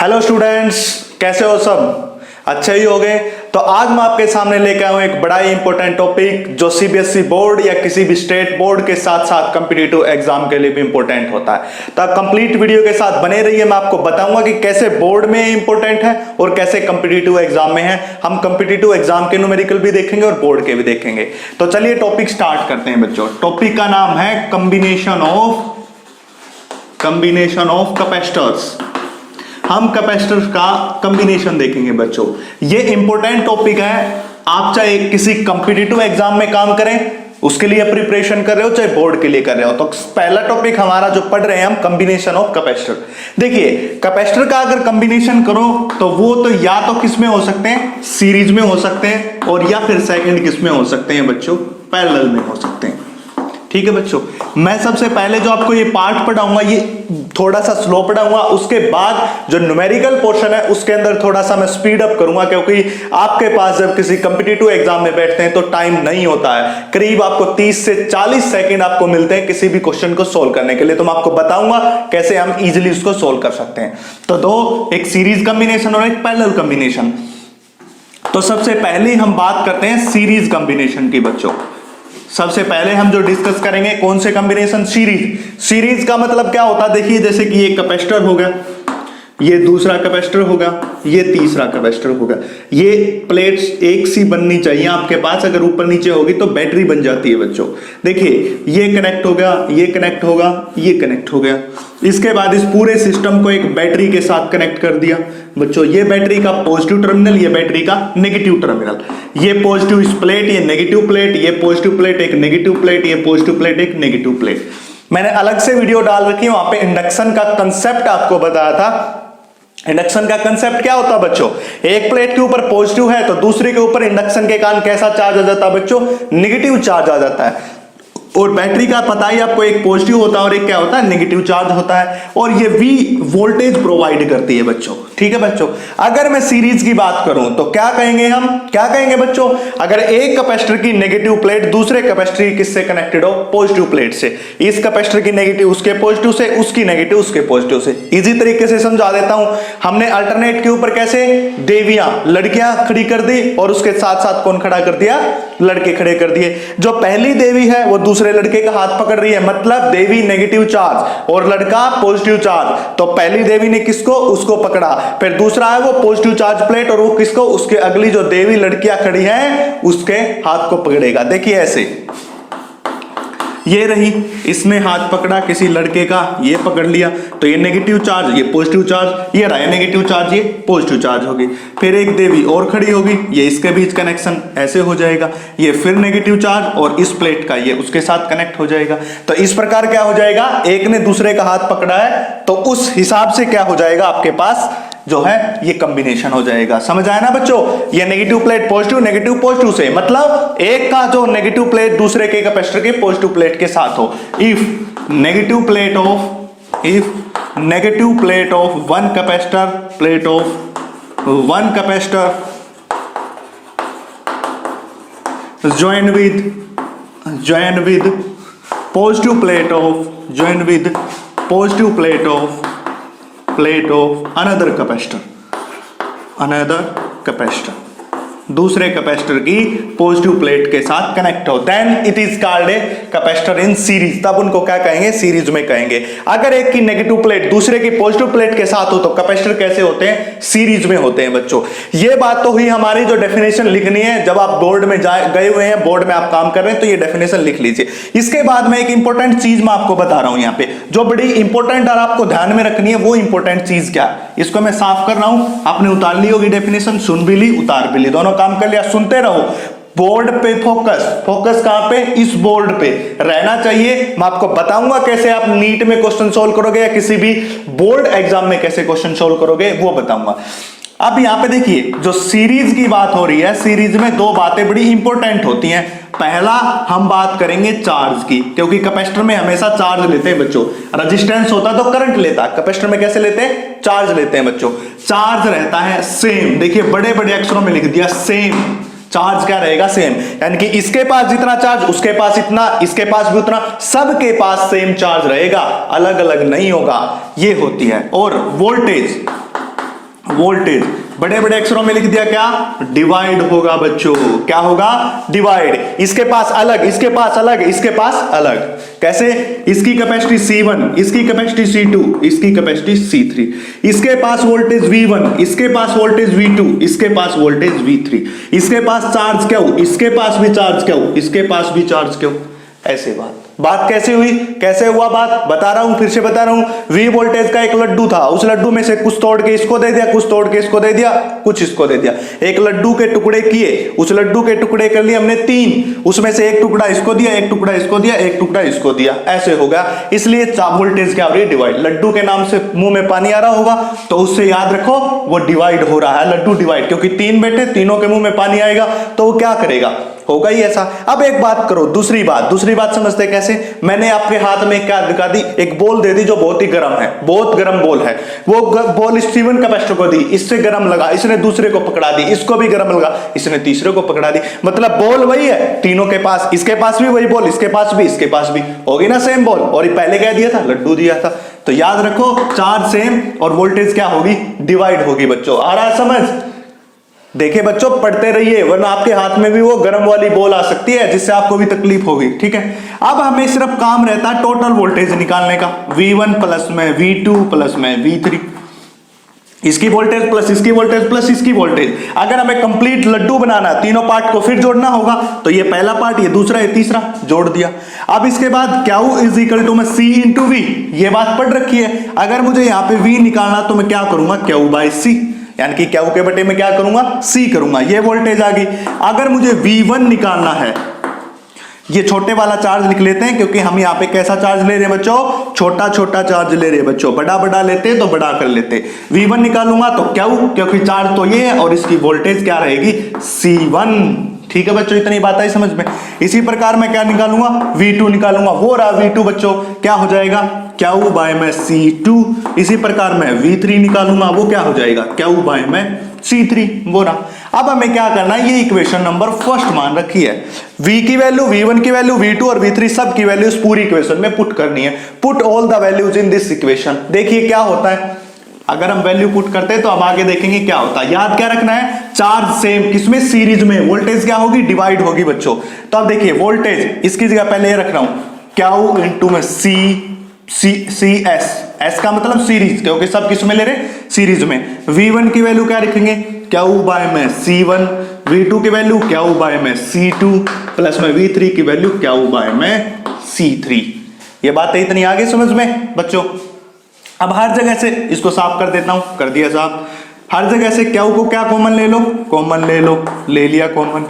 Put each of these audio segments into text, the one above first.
Hello students, कैसे हो सब? अच्छे ही हो गए। तो आज मैं आपके सामने लेकर आया हूं एक बड़ा ही इंपॉर्टेंट टॉपिक जो सीबीएसई बोर्ड या किसी भी स्टेट बोर्ड के साथ साथ कॉम्पिटिटिव एग्जाम के लिए भी इंपॉर्टेंट होता है। तो कंप्लीट वीडियो के साथ बने रहिए। मैं आपको बताऊंगा कि कैसे बोर्ड में इंपॉर्टेंट है और कैसे कॉम्पिटिटिव एग्जाम में है। हम कॉम्पिटिटिव एग्जाम के न्यूमेरिकल भी देखेंगे और बोर्ड के भी देखेंगे। तो चलिए टॉपिक स्टार्ट करते हैं बच्चों। टॉपिक का नाम है कॉम्बिनेशन ऑफ कैपेसिटर्स। हम कैपेसिटर्स का कॉम्बिनेशन देखेंगे बच्चों। ये इंपॉर्टेंट टॉपिक है। आप चाहे किसी कॉम्पिटिटिव एग्जाम में काम करें, उसके लिए प्रिपरेशन कर रहे हो, चाहे बोर्ड के लिए कर रहे हो, तो पहला टॉपिक हमारा जो पढ़ रहे हैं हम कॉम्बिनेशन ऑफ कैपेसिटर। देखिए, कैपेसिटर का अगर कॉम्बिनेशन करो तो वो तो या तो किस में हो सकते हैं, सीरीज में हो सकते हैं, और या फिर सेकंड किस में हो सकते हैं बच्चों, पैरेलल में हो सकते हैं। ठीक है बच्चों, मैं सबसे पहले जो आपको ये पार्ट पढ़ाऊंगा ये थोड़ा सा स्लो पढ़ाऊंगा। उसके बाद जो न्यूमेरिकल पोर्शन है उसके अंदर थोड़ा सा मैं स्पीड अप करूंगा, क्योंकि आपके पास जब किसी कॉम्पिटिटिव एग्जाम में बैठते हैं तो टाइम नहीं होता है। करीब आपको 30 से 40 सेकंड आपको मिलते हैं किसी भी क्वेश्चन को सोल्व करने के लिए। तो मैं आपको बताऊंगा कैसे हम इजिली उसको सोल्व कर सकते हैं। तो दो, एक सीरीज कॉम्बिनेशन और एक पैरेलल कॉम्बिनेशन। तो सबसे पहले हम बात करते हैं सीरीज कॉम्बिनेशन की बच्चों। सबसे पहले हम जो डिस्कस करेंगे कौन से कॉम्बिनेशन, सीरीज का मतलब क्या होता है। देखिए, जैसे कि ये कैपेसिटर हो गया, ये दूसरा कैपेसिटर होगा, ये तीसरा कैपेसिटर होगा। ये प्लेट्स एक सी बननी चाहिए आपके पास। अगर ऊपर नीचे होगी तो बैटरी बन जाती है बच्चों। देखिए, ये कनेक्ट हो गया, ये कनेक्ट होगा, ये कनेक्ट हो गया। इसके बाद इस पूरे सिस्टम को एक बैटरी के साथ कनेक्ट कर दिया बच्चों। ये बैटरी का पॉजिटिव टर्मिनल, ये बैटरी का नेगेटिव टर्मिनल। ये पॉजिटिव इस प्लेट, ये नेगेटिव प्लेट, ये पॉजिटिव प्लेट, एक नेगेटिव प्लेट, ये पॉजिटिव प्लेट, एक नेगेटिव प्लेट। मैंने अलग से वीडियो डाल रखी है, वहां पे इंडक्शन का कंसेप्ट आपको बताया था। इंडक्शन का कंसेप्ट क्या होता है बच्चों, एक प्लेट के ऊपर पॉजिटिव है तो दूसरे के ऊपर इंडक्शन के कारण कैसा चार्ज आ जाता है बच्चों, नेगेटिव चार्ज आ जाता है। और बैटरी का पता ही आपको, एक पॉजिटिव होता है और एक क्या होता है, नेगेटिव चार्ज होता है। और ये भी वोल्टेज प्रोवाइड करती है बच्चों। ठीक है बच्चों, अगर मैं सीरीज की बात करूं तो क्या कहेंगे हम, क्या कहेंगे बच्चों, अगर एक कैपेसिटर की नेगेटिव प्लेट दूसरे कैपेसिटर की किससे कनेक्टेड हो, पॉजिटिव प्लेट से। इस कैपेसिटर की नेगेटिव उसके पॉजिटिव से, उसकी नेगेटिव उसके पॉजिटिव से। इजी तरीके से समझा देता हूं। हमने अल्टरनेट के ऊपर कैसे देवियां, लड़कियां खड़ी कर दी और उसके साथ साथ कौन खड़ा कर दिया, लड़के खड़े कर दिए। जो पहली देवी है वो दूसरे लड़के का हाथ पकड़ रही है, मतलब देवी नेगेटिव चार्ज और लड़का पॉजिटिव चार्ज। तो पहली देवी ने किसको, उसको पकड़ा। फिर दूसरा है वो पॉजिटिव चार्ज प्लेट और वो किसको, उसके अगली जो देवी लड़कियां खड़ी हैं उसके हाथ को पकड़ेगा। देखिए ऐसे, ये रही, इसने हाथ पकड़ा किसी लड़के का, ये पकड़ लिया, तो ये नेगेटिव चार्ज, ये पॉजिटिव चार्ज, ये रहा नेगेटिव चार्ज, ये पॉजिटिव चार्ज होगी। फिर एक देवी और खड़ी होगी, ये इसके बीच कनेक्शन ऐसे हो जाएगा, ये फिर नेगेटिव चार्ज और इस प्लेट का ये उसके साथ कनेक्ट हो जाएगा। तो इस प्रकार क्या हो जाएगा, एक ने दूसरे का हाथ पकड़ा है तो उस हिसाब से क्या हो जाएगा आपके पास जो है ये कॉम्बिनेशन हो जाएगा। समझ आया ना बच्चों, ये negative plate positive, negative positive से, मतलब एक का जो नेगेटिव प्लेट दूसरे के कैपेसिटर के पॉजिटिव प्लेट के साथ हो। If negative plate of one capacitor join with positive plate of another capacitor, दूसरे कैपेसिटर की पॉजिटिव प्लेट के साथ कनेक्ट हो, then it is called a capacitor in series. तब उनको क्या कहेंगे, सीरीज में कहेंगे। अगर एक की नेगेटिव प्लेट दूसरे की पॉजिटिव प्लेट के साथ हो तो कैपेसिटर कैसे होते हैं, सीरीज में होते हैं बच्चों। ये बात तो हुई हमारी जो डेफिनेशन लिखनी है। जब आप बोर्ड में गए हुए हैं, बोर्ड में आप काम कर रहे हैं तो ये डेफिनेशन लिख लीजिए। इसके बाद में एक इंपॉर्टेंट चीज मैं आपको बता रहा हूं यहाँ पे, जो बड़ी इंपॉर्टेंट और आपको ध्यान में रखनी है। वो इंपॉर्टेंट चीज क्या है, इसको मैं साफ कर रहा हूं। आपने उतार ली होगी डेफिनेशन, सुन भी ली उतार भी ली, दोनों काम कर लिया। सुनते रहो, बोर्ड पे फोकस कहां पे, इस बोर्ड पे रहना चाहिए। मैं आपको बताऊंगा कैसे आप नीट में क्वेश्चन सोल्व करोगे या किसी भी बोर्ड एग्जाम में कैसे क्वेश्चन सोल्व करोगे वो बताऊंगा। अब यहां पे देखिए, जो सीरीज की बात हो रही है, सीरीज में दो बातें बड़ी इंपॉर्टेंट होती हैं। पहला हम बात करेंगे चार्ज की, क्योंकि कैपेसिटर में हमेशा चार्ज लेते हैं बच्चों। रेजिस्टेंस होता तो करंट लेता, कैपेसिटर में कैसे लेते हैं, चार्ज लेते हैं बच्चों। चार्ज रहता है सेम, देखिए बड़े बड़े अक्षरों में लिख दिया सेम। चार्ज क्या रहेगा, सेम, यानी कि इसके पास जितना चार्ज उसके पास इतना, इसके पास भी उतना, सबके पास सेम चार्ज रहेगा, अलग अलग नहीं होगा, ये होती है। और वोल्टेज वोल्टेज बड़े बड़े अक्षरों में लिख दिया, क्या डिवाइड होगा बच्चों, क्या होगा डिवाइड। इसके पास अलग, इसके पास अलग, इसके पास अलग। कैसे? इसकी कैपेसिटी C1, इसकी कैपेसिटी C2, इसकी कैपेसिटी C3, इसके पास वोल्टेज V1, इसके पास वोल्टेज V2, इसके पास वोल्टेज V3, इसके पास चार्ज क्या हो, इसके पास भी चार्ज क्या हो, इसके पास भी चार्ज क्या हो। ऐसे बात कैसे हुई, कैसे हुआ बात, बता रहा हूं, फिर से बता रहा हूं। V वोल्टेज का एक लड्डू था, उस लड्डू में से कुछ तोड़ के इसको दे दिया, कुछ तोड़ के इसको दे दिया, कुछ इसको दे दिया। एक लड्डू के टुकड़े किए, उस लड्डू के टुकड़े कर लिए हमने 3, उसमें से एक टुकड़ा इसको दिया, एक टुकड़ा इसको दिया, एक टुकड़ा इसको दिया, ऐसे हो गया। इसलिए वोल्टेज क्या हो रही है, डिवाइड। लड्डू के नाम से मुंह में पानी आ रहा होगा तो उससे याद रखो वो डिवाइड हो रहा है, लड्डू डिवाइड, क्योंकि 3 बेटे, तीनों के मुंह में पानी आएगा तो वो क्या करेगा, होगा ही ऐसा। अब एक बात करो, दूसरी बात समझते कैसे। मैंने आपके हाथ में क्या दिखा दी, एक बॉल दे दी जो बहुत ही गर्म है, बहुत गर्म बॉल है। वो बॉल स्टीवन कैपेसिटर को दी, इससे गर्म लगा, इसने दूसरे को पकड़ा दी, इसको भी गर्म लगा, इसने तीसरे को पकड़ा दी। मतलब बॉल वही है तीनों के पास, इसके पास भी वही बॉल, इसके पास भी, इसके पास भी, होगी ना सेम बॉल। और ये पहले क्या दिया था, लड्डू दिया था। तो याद रखो चार्ज सेम और वोल्टेज क्या होगी, डिवाइड होगी बच्चों। आ रहा है समझ? देखिए बच्चों पढ़ते रहिए, वरना आपके हाथ में भी वो गर्म वाली बॉल आ सकती है जिससे आपको भी तकलीफ होगी, ठीक है। अब हमें सिर्फ काम रहता है टोटल वोल्टेज निकालने का, V1 प्लस में V2 प्लस में V3, इसकी वोल्टेज प्लस इसकी वोल्टेज प्लस इसकी वोल्टेज। अगर हमें कंप्लीट लड्डू बनाना है, तीनों पार्ट को फिर जोड़ना होगा, तो ये पहला पार्ट, ये दूसरा, ये तीसरा, जोड़ दिया। अब इसके बाद Q इज इक्वल टू में C इंटू V, ये बात पढ़ रखी है। अगर मुझे यहाँ पे V निकालना तो मैं क्या करूंगा, Q बाई C, यानी कि Q के बटे में क्या करूंगा, C करूंगा। ये वोल्टेज आ गई। अगर मुझे V1 निकालना है, ये छोटे वाला चार्ज लिख लेते हैं क्योंकि हम यहाँ पे कैसा चार्ज ले रहे हैं बच्चों, छोटा छोटा चार्ज ले रहे हैं बच्चों। बड़ा बड़ा लेते तो बड़ा कर लेते। V1 निकालूंगा तो Q, क्योंकि चार्ज तो ये है, और इसकी वोल्टेज क्या रहेगी, C1। ठीक है बच्चों, इतनी बात आई समझ में। इसी प्रकार मैं क्या निकालूंगा, V2 निकालूंगा, वो रहा V2 बच्चों, क्या हो जाएगा, Q बाय में C2। इसी प्रकार मैं V3 निकालूंगा, वो क्या हो जाएगा, Q बाय में C3, वो रहा। अब हमें क्या करना है, ये इक्वेशन नंबर फर्स्ट मान रखी है। V की वैल्यू, V1 की वैल्यू, V2 और V3 सब की वैल्यूज पूरी इक्वेशन में पुट करनी है। Put all the values in this equation. देखिए क्या होता है, अगर हम वैल्यू पुट करते हैं तो अब आगे देखेंगे क्या होता है। याद क्या रखना है, चार्ज सेम, किसमें, सीरीज में। वोल्टेज क्या होगी, डिवाइड होगी बच्चों। तो अब देखिए वोल्टेज, इसकी जगह पहले ये रख रहा हूं, Q इंटू में S का मतलब सीरीज, क्योंकि सब किस में ले रहे, सीरीज में। V1 की वैल्यू क्या रखेंगे, Q बाय में C1, V2 की वैल्यू Q बाय में C2 प्लस में V3 की वैल्यू Q बाय में C3। ये बात है, इतनी आगे समझ में बच्चों। अब हर जगह से इसको साफ कर देता हूं, कर दिया साफ। हर जगह से Q को क्या कॉमन ले लो, कॉमन ले लो, ले लिया कॉमन,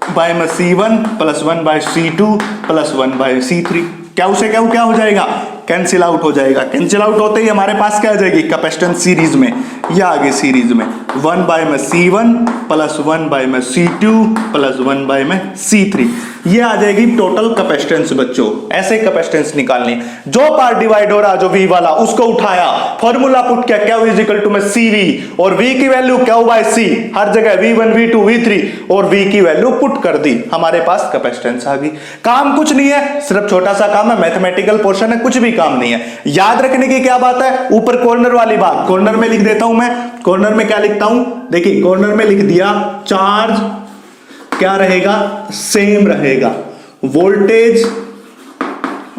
बाय में C1 plus 1 by C2 plus 1 by C3। Q से Q क्या हो जाएगा, कैंसिल आउट हो जाएगा। कैंसिल आउट होते ही हमारे पास क्या आ जाएगी, कैपेसिटेंस सीरीज में, या आगे सीरीज में 1 बाय में C1 प्लस 1 बाय में C2 प्लस 1 बाय में C3, ये आ जाएगी टोटल कैपेसिटेंस बच्चों। ऐसे कैपेसिटेंस निकालनी, जो पार्ट डिवाइड हो रहा जो V वाला, उसको उठाया, फॉर्मूला पुट किया Q इज इक्वल टू में CV, और V की वैल्यू Q बाय C, हर जगह V1 V2 V3 और V की वैल्यू पुट कर दी, हमारे पास कैपेसिटेंस आ गई। काम कुछ नहीं है, सिर्फ छोटा सा काम है, मैथमेटिकल पोर्शन है, कुछ भी काम नहीं है। याद रखने की क्या बात है, ऊपर कॉर्नर वाली बात, कॉर्नर में लिख देता हूं मैं। कॉर्नर में क्या लिखता हूं, देखिए कॉर्नर में लिख दिया, चार्ज क्या रहेगा, सेम रहेगा, वोल्टेज,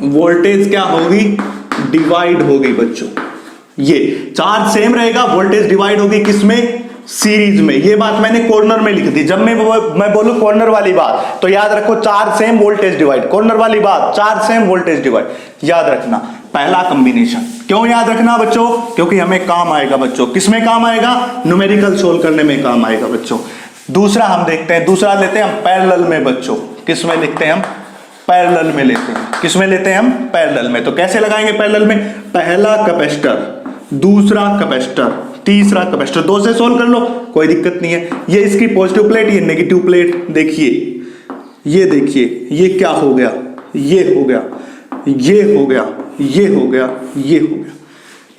वोल्टेज क्या होगी, डिवाइड होगी बच्चों। ये चार्ज सेम रहेगा, वोल्टेज डिवाइड होगी, किसमें, सीरीज में। ये बात मैंने कॉर्नर में लिख दी। जब मैं बोलूं कॉर्नर वाली बात तो याद रखो, charge same voltage divide, corner वाली बात चार्ज सेम वोल्टेज डिवाइड, याद रखना। पहला कॉम्बिनेशन क्यों याद रखना बच्चों, क्योंकि हमें काम आएगा बच्चों, किसमें काम आएगा, न्यूमेरिकल सोल्व करने में काम आएगा बच्चों। दूसरा हम देखते हैं, दूसरा लेते हैं हम पैरेलल में बच्चों। किसमें लिखते हैं हम, पैरेलल में लेते हैं। किसमें लेते हैं हम, पैरेलल में। तो कैसे लगाएंगे पैरेलल में, पहला कैपेसिटर, दूसरा कैपेसिटर, तीसरा कैपेसिटर, दो से सोल्व कर लो, कोई दिक्कत नहीं है। ये इसकी पॉजिटिव प्लेट, ये नेगेटिव प्लेट। देखिए ये, देखिए ये क्या हो गया, ये हो गया, ये हो गया, ये हो गया, ये हो गया।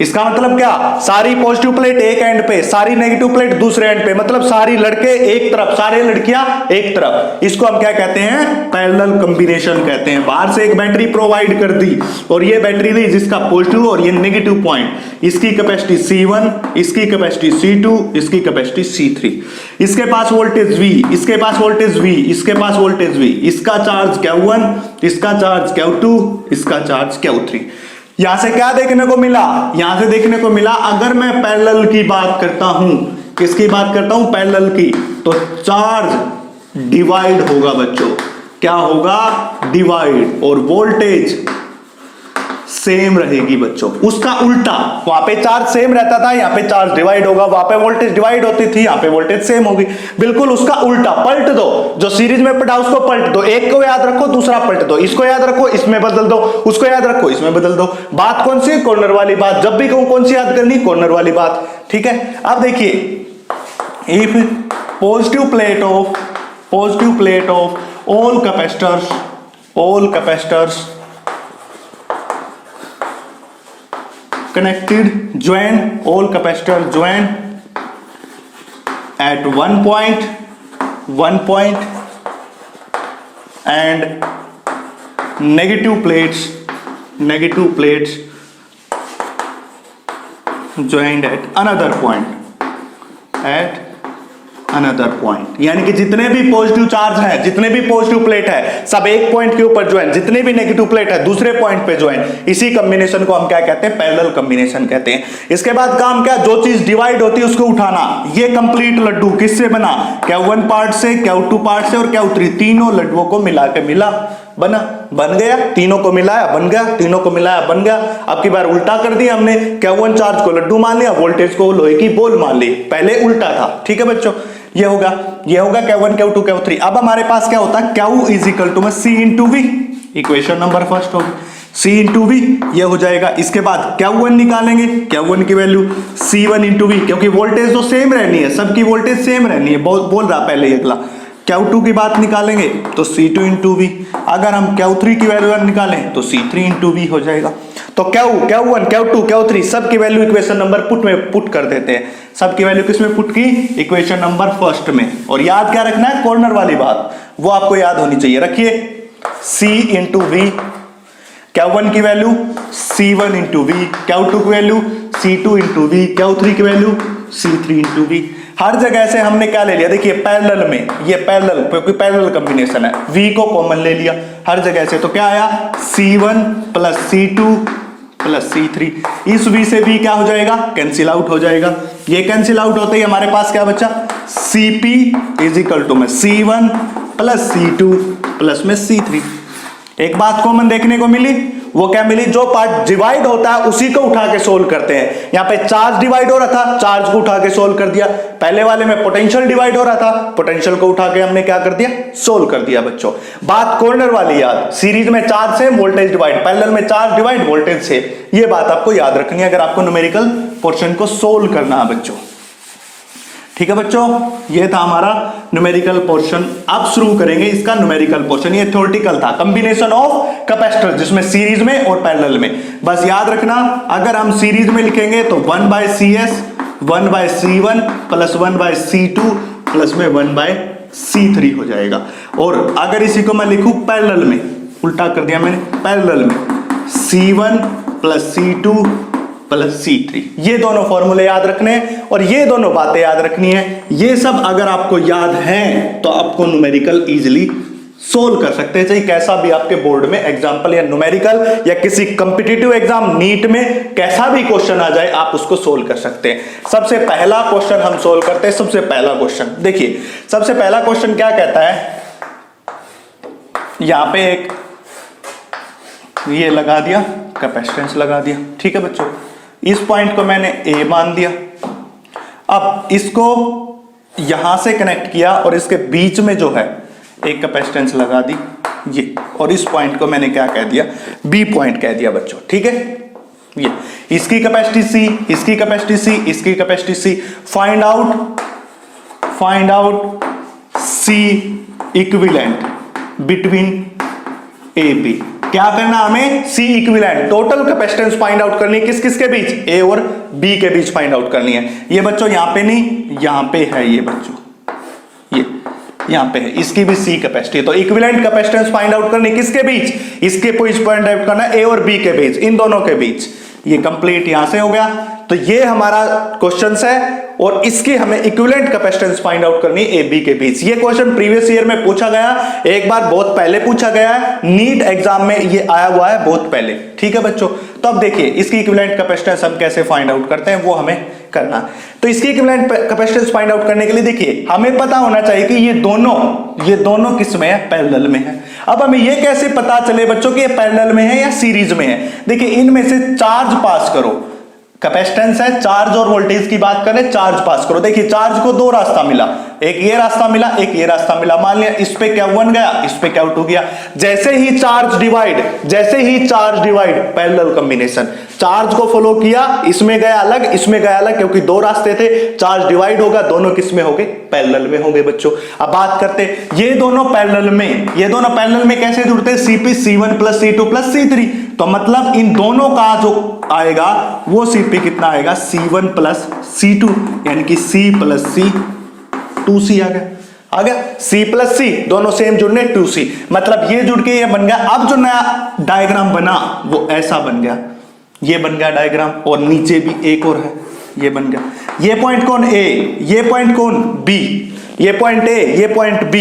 इसका मतलब क्या, सारी पॉजिटिव प्लेट एक एंड पे, सारी नेगेटिव प्लेट दूसरे एंड पे, मतलब सारी लड़के एक तरफ, सारे लड़कियां एक तरफ। इसको हम क्या कहते हैं, पैरेलल कॉम्बिनेशन कहते हैं। बाहर से एक बैटरी प्रोवाइड कर दी और ये बैटरी दी जिसका पॉजिटिव और ये नेगेटिव पॉइंट, इसकी कैपेसिटी C1, इसकी कैपेसिटी C2, इसकी कैपेसिटी C3, इसके पास वोल्टेज V, इसके पास वोल्टेज V, इसके पास वोल्टेज V, इसका चार्ज Q1, इसका चार्ज Q2, इसका चार्ज Q3। यहां से क्या देखने को मिला, यहां से देखने को मिला अगर मैं पैरेलल की बात करता हूं, किसकी बात करता हूं, पैरेलल की, तो चार्ज डिवाइड होगा बच्चों, क्या होगा, डिवाइड, और वोल्टेज सेम रहेगी बच्चों। उसका उल्टा, वहां पे चार्ज सेम रहता था, यहां पे चार्ज डिवाइड होगा, वहां पे वोल्टेज डिवाइड होती थी, यहां पे वोल्टेज सेम होगी। बिल्कुल उसका उल्टा, पलट दो, जो सीरीज में पढ़ा उसको पलट दो, एक को याद रखो दूसरा पलट दो, इसको याद रखो इसमें बदल दो, उसको याद रखो इसमें बदल दो। बात कौन सी, कॉर्नर वाली बात, जब भी कहूं कौन सी याद करनी, कॉर्नर वाली बात, ठीक है। अब देखिए, if positive plate of all capacitors connected, all capacitors join at one point and negative plates joined at another point, यानी कि जितने भी पॉजिटिव चार्ज है, जितने भी पॉजिटिव प्लेट है, सब एक पॉइंट के ऊपर ज्वाइन, जितने भी नेगेटिव प्लेट है दूसरे पॉइंट पे ज्वाइन, इसी कॉम्बिनेशन को हम क्या कहते हैं, पैरेलल कॉम्बिनेशन कहते हैं। इसके बाद काम क्या, जो चीज डिवाइड होती है उसको उठाना। ये कंप्लीट लड्डू किससे बना, Q1 पार्ट से, Q2 पार्ट से और Q3, तीनों लड्डुओं को मिला के बन गया, तीनों को मिलाया बन गया, तीनों को मिलाया बन गया। अब की बार उल्टा कर दिया हमने, Q1 चार्ज को लड्डू मान लिया, वोल्टेज को लोहे की बॉल मान ली, पहले उल्टा था, ठीक है बच्चों। ये होगा Q1, Q2, Q3। अब हमारे पास क्या होता है, Q is equal to C into V, equation number first होगी, C इंटू V, ये हो जाएगा। इसके बाद Q1 निकालेंगे, Q1 की वैल्यू C1 इंटू V, क्योंकि वोल्टेज तो सेम रहनी है, सबकी वोल्टेज सेम रहनी है, बोल रहा पहले ये अगला। Q2 की बात निकालेंगे तो C2 इंटू V, अगर हम Q3 की वैल्यू निकालें तो C3 इंटू V हो जाएगा। तो Q1, Q2, Q3 सब की वैल्यू इक्वेशन नंबर पुट कर देते हैं। सब की वैल्यू किसमें पुट की, इक्वेशन नंबर फर्स्ट में। और याद क्या रखना है, कॉर्नर वाली बात, वो आपको याद होनी चाहिए। रखिए C इंटू V, Q1 की value C1 into V, Q2 की value C2 into V, Q3 की वैल्यू C3 इंटू V। हर जगह से हमने क्या ले लिया, देखिए पैरेलल में, ये पैरेलल क्योंकि पैरेलल कॉम्बिनेशन है, V को कॉमन ले लिया हर जगह से, तो क्या आया, C1 plus C2 plus C3। इस V से V क्या हो जाएगा, कैंसिल आउट हो जाएगा। ये कैंसिल आउट होते ही हमारे पास क्या बचा, CP इज इक्वल टू में C1 प्लस C2 प्लस में C3। एक बात कॉमन देखने को मिली, वो क्या मिली, जो पार्ट डिवाइड होता है उसी को उठा के सोल्व करते हैं। यहाँ पे चार्ज डिवाइड हो रहा था, चार्ज को उठा के सोल्व कर दिया। पहले वाले में पोटेंशियल डिवाइड हो रहा था, पोटेंशियल को उठा के हमने क्या कर दिया, सोल्व कर दिया बच्चों। बात कॉर्नर वाली याद, सीरीज में चार्ज से वोल्टेज डिवाइड, पैरेलल में चार्ज डिवाइड वोल्टेज से, ये बात आपको याद रखनी है अगर आपको न्यूमेरिकल पोर्शन को सोल्व करना है बच्चों। ठीक है बच्चों, ये था हमारा न्यूमेरिकल पोर्शन। अब शुरू करेंगे इसका न्यूमेरिकल पोर्शन। ये थ्योरेटिकल था, कॉम्बिनेशन ऑफ कैपेसिटर, जिसमें सीरीज में और पैरेलल में। बस याद रखना, अगर हम सीरीज में लिखेंगे तो 1/CS 1/C1 plus 1/C2 plus में 1/C3 हो जाएगा। और अगर इसी को मैं लिखूं पैरेलल में, उल्टा कर दिया मैंने, पैरेलल में C1 plus C2 plus C3, ये दोनों फॉर्मूले याद रखने हैं और ये दोनों बातें याद रखनी है। ये सब अगर आपको याद हैं तो आपको न्यूमेरिकल इजीली सोल्व कर सकते हैं, चाहे कैसा भी आपके बोर्ड में एग्जाम्पल या न्यूमेरिकल या किसी कॉम्पिटिटिव एग्जाम नीट में कैसा भी क्वेश्चन आ जाए आप उसको सोल्व कर सकते हैं। सबसे पहला क्वेश्चन हम सोल्व करते हैं। सबसे पहला क्वेश्चन देखिए, सबसे पहला क्वेश्चन क्या कहता है, यहां पे एक ये लगा दिया, कैपेसिटेंस लगा दिया, ठीक है बच्चों। इस पॉइंट को मैंने A मान दिया। अब इसको यहां से कनेक्ट किया और इसके बीच में जो है एक कैपेसिटेंस लगा दी ये, और इस पॉइंट को मैंने क्या कह दिया, B पॉइंट कह दिया बच्चों, ठीक है। ये इसकी कैपेसिटी C, इसकी कैपेसिटी C, इसकी capacity C। Find out C equivalent between AB। क्या करना हमें, C equivalent, total capacitance find out करनी है, किस किस के बीच, ए और बी के बीच फाइंड आउट करनी है। ये बच्चों यहां पे नहीं, यहां पे है ये बच्चों, ये यहां पे है, इसकी भी सी कैपेसिटी है। तो इक्विवेलेंट कैपेसिटेंस फाइंड आउट करनी किसके बीच, इसके बीच फाइंड आउट करना ए और बी के बीच, इन दोनों के बीच। ये कंप्लीट यहां से हो गया। तो ये हमारा क्वेश्चन है और इसकी हमें इक्विवेलेंट कैपेसिटेंस फाइंड आउट करनी है ए बी के बीच। ये क्वेश्चन प्रीवियस ईयर में पूछा गया, एक बार बहुत पहले पूछा गया है, नीट एग्जाम में ये आया हुआ है बहुत पहले। ठीक है बच्चों, तो अब देखिए इसकी इक्विवेलेंट कैपेसिटेंस हम कैसे फाइंड आउट करते हैं वो हमें करना। तो इसकी इक्विवेलेंट कैपेसिटेंस फाइंड आउट करने के लिए देखिए हमें पता होना चाहिए कि ये दोनों किस में है, पैरेलल में है। अब हमें ये कैसे पता चले बच्चों कि ये पैरेलल में है या सीरीज में है। देखिए इनमें से चार्ज पास करो, कैपेसिटेंस है, चार्ज और वोल्टेज की बात करें, चार्ज पास करो। देखिए चार्ज को दो रास्ता मिला, एक ये रास्ता मिला, एक ये रास्ता मिला। मान लिया इस पे Q1 गया, इस पे Q2 गया। जैसे ही charge divide parallel combination, charge को फॉलो किया, इसमें गया अलग, इसमें गया अलग, क्योंकि दो रास्ते थे, चार्ज डिवाइड होगा, दोनों किस में होंगे, पैरेलल में होंगे बच्चों। अब बात करते ये दोनों पैरेलल में कैसे जुड़ते हैं, Cp C1 plus C2 plus C3। तो मतलब इन दोनों का जो आएगा वो Cp कितना आएगा, C1 प्लस C2, यानी कि C प्लस C 2C आ गया C प्लस C, दोनों सेम जुड़ने 2C, मतलब ये जुड़ के ये बन गया। अब जो नया डायग्राम बना वो ऐसा बन गया, ये बन गया डायग्राम, और नीचे भी एक और है, ये बन गया। ये पॉइंट कौन A, ये पॉइंट कौन B, ये पॉइंट A, ये पॉइंट B।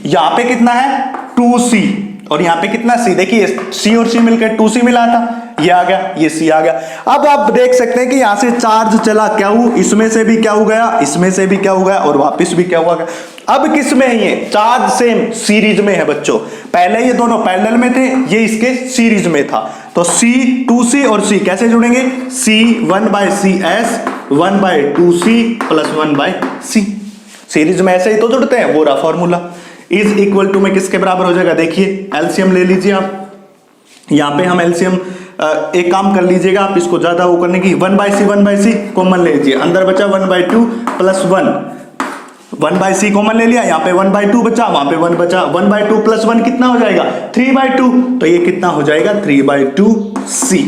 यहां पे कितना है 2C और यहां पे कितना C, देखिए C और C मिलकर 2C मिला था, ये आ गया, ये C आ गया। अब आप देख सकते हैं कि यहां से चार्ज चला Q, इसमें से भी क्या हो गया, इसमें से भी क्या हो गया, और वापस भी क्या हुआ गया। अब किस में है ये, चार्ज सेम सीरीज में है बच्चों। पहले ये दोनों पैरेलल में थे, ये इसके सीरीज में था। तो C 2C और C कैसे जुड़ेंगे, C 1/CS 1/2C plus 1/C। Series में ऐसे ही तो जुड़ते हैं, वो रहा फॉर्मूला। इज इक्वल टू में किसके बराबर हो जाएगा, देखिए एलसीएम ले लीजिए आप। यहां पे हम एलसीएम एक काम कर लीजिएगा आप, इसको ज्यादा वो करने की, 1/C कॉमन ले लीजिए, अंदर बचा 1/2 प्लस 1/C कॉमन ले लिया, यहाँ पे 1/2 बचा, वहां पे 1 बचा, 1/2 प्लस 1 कितना हो जाएगा, 3/2। तो ये कितना हो जाएगा 3/2C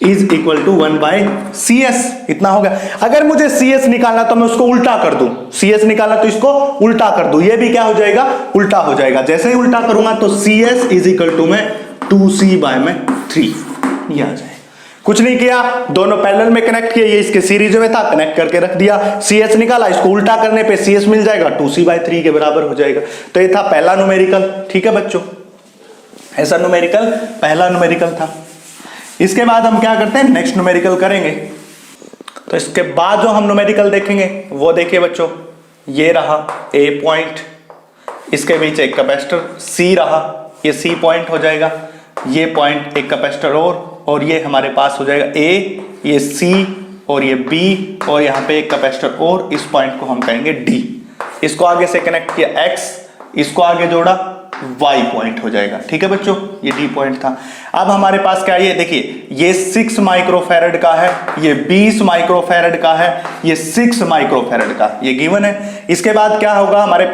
is equal to 1/CS, इतना होगा। अगर मुझे CS निकालना तो मैं उसको उल्टा कर दूं, CS निकालना तो इसको उल्टा कर दूं, ये भी क्या हो जाएगा, उल्टा हो जाएगा। जैसे ही उल्टा करूंगा तो CS इज इक्वल टू में 2C/3, ये आ जाएगा। कुछ नहीं किया, दोनों पैरेलल में कनेक्ट किए, ये इसके सीरीज में था, कनेक्ट करके रख दिया, CS निकाला, इसको उल्टा करने पे CS मिल जाएगा, 2C/3 के बराबर हो जाएगा। तो ये था पहला न्यूमेरिकल। ठीक है बच्चों, ऐसा न्यूमेरिकल पहला न्यूमेरिकल था। इसके बाद हम क्या करते हैं, नेक्स्ट न्यूमेरिकल करेंगे। तो इसके बाद जो हम न्यूमेरिकल देखेंगे वो देखिए बच्चों, ये रहा A पॉइंट, इसके बीच एक कैपेसिटर C रहा, ये C पॉइंट हो जाएगा, ये पॉइंट एक कैपेसिटर और ये हमारे पास हो जाएगा A, ये C और ये B, और यहाँ पे एक कैपेसिटर और, इस पॉइंट को हम कहेंगे D। इसको आगे से कनेक्ट किया X, इसको आगे जोड़ा Y पॉइंट हो जाएगा। ठीक है बच्चों, ये D पॉइंट था। अब हमारे पास क्या है, ये देखिए, ये 6 माइक्रोफैरड का है, ये 20 माइक्रोफैरड का है, ये 6 माइक्रोफैरड का, ये गिवन है। इसके बाद क्या होगा, हमारे